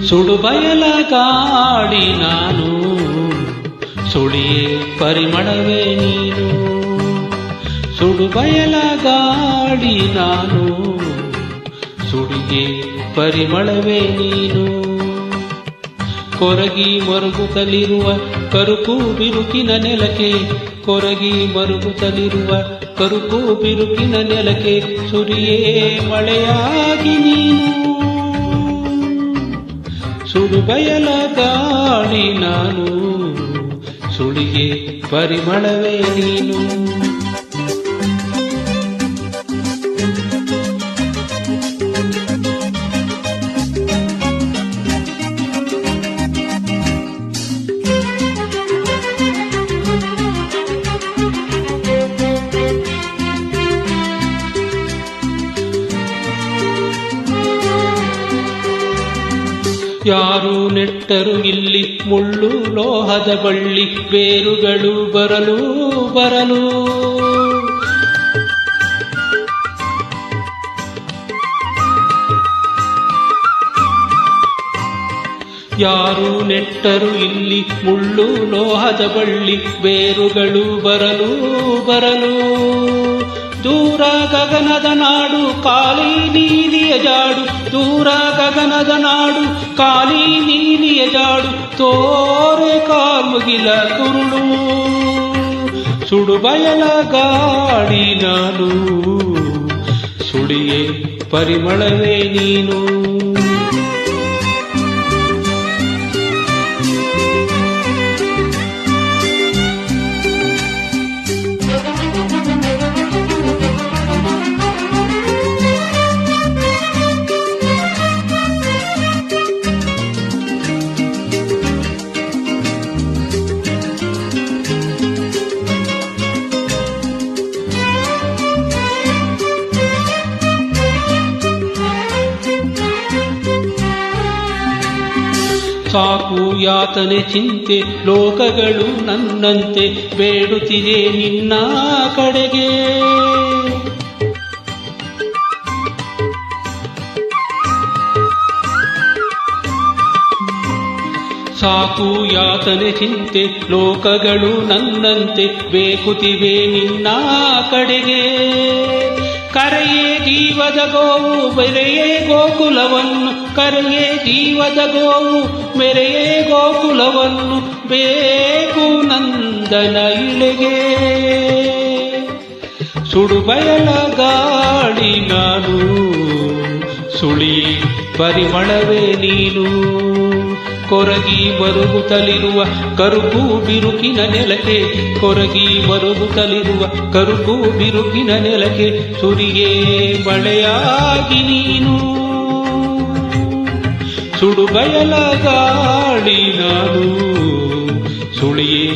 ಸುಡು ಬಯಲ ಗಾಳಿ ನಾನು, ಸುಳಿಯೇ ಪರಿಮಳವೇ ನೀನು. ಸುಡು ಬಯಲ ಗಾಳಿ ನಾನು, ಸುಳಿಯೇ ಪರಿಮಳವೇ ನೀನು. ಕೊರಗಿ ಮರುಗುತ್ತಲಿರುವ ಕರುಕು ಬಿರುಕಿನ ನೆಲಕ್ಕೆ, ಕೊರಗಿ ಮರುಗುತ್ತಲಿರುವ ಕರುಕು ಬಿರುಕಿನ ನೆಲಕ್ಕೆ ಸುರಿಯೇ ಮಳೆಯಾಗಿ ನೀನು. ಸುಡು ಬಯಲ ಗಾಳಿ ನಾನು, ಸುಳಿಗೆ ಪರಿಮಳವೇ ನೀನು. ಯಾರು ನೆಟ್ಟರು ಇಲ್ಲಿ ಮುಳ್ಳು ಲೋಹದ ಬಳ್ಳಿ, ಬೇರುಗಳು ಬರಲು ಬರಲು. ಯಾರು ನೆಟ್ಟರು ಇಲ್ಲಿ ಮುಳ್ಳು ಲೋಹದ ಬಳ್ಳಿ, ಬೇರುಗಳು ಬರಲು ಬರಲು. ದೂರ ಗಗನದ ನಾಡು ಕಾಲಿ ನೀಲಿಯ ಜಾಡು, ದೂರ ಗಗನದ ನಾಡು ಕಾಲಿ ನೀಲಿಯ ಜಾಡು, ತೋರೆ ಕಾಲ್ಮುಗಿಲ ಕುರುಳು. ಸುಡು ಬಯಲ ಗಾಳಿ ನಾನು, ಸುಳಿಯೇ ಪರಿಮಳವೇ ನೀನು. ಸಾಕು ಯಾತನೆ ಚಿಂತೆ ಲೋಕಗಳು ನನ್ನಂತೆ ಬೇಡುತ್ತಿದೆ ನಿನ್ನ ಕಡೆಗೆ. ಸಾಕು ಯಾತನೆ ಚಿಂತೆ ಲೋಕಗಳು ನನ್ನಂತೆ ಬೇಕುತ್ತಿವೆ ನಿನ್ನ ಕಡೆಗೆ. ಕರೆಯೇ ಜೀವದ ಗೋವು ಬೆರೆಯೇ ಗೋಕುಲವನ್ನು, ಕರೆಯೇ ಜೀವದ ಗೋವು ಮೆರೆಯೇ ಗೋಕುಲವನ್ನು, ಬೇಕು ನಂದನ ಇಳೆಗೆ. ಸುಡು ಬಯಲ ಗಾಳಿ ನಾನು, ಸುಳಿ ಪರಿಮಳವೇ ನೀನು. ಕೊರಗಿ ಮರುಗುತ್ತಲಿರುವ ಕರುಕು ಬಿರುಕಿನ ನೆಲಕ್ಕೆ, ಕೊರಗಿ ಮರುಗುತ್ತಲಿರುವ ಕರುಕು ಬಿರುಕಿನ ನೆಲಕ್ಕೆ ಸುರಿಯೇ ಮಳೆಯಾಗಿ ನೀನು. ಸುಡು ಬಯಲ ಗಾಳಿ ನಾನು, ಸುಳಿಯೇ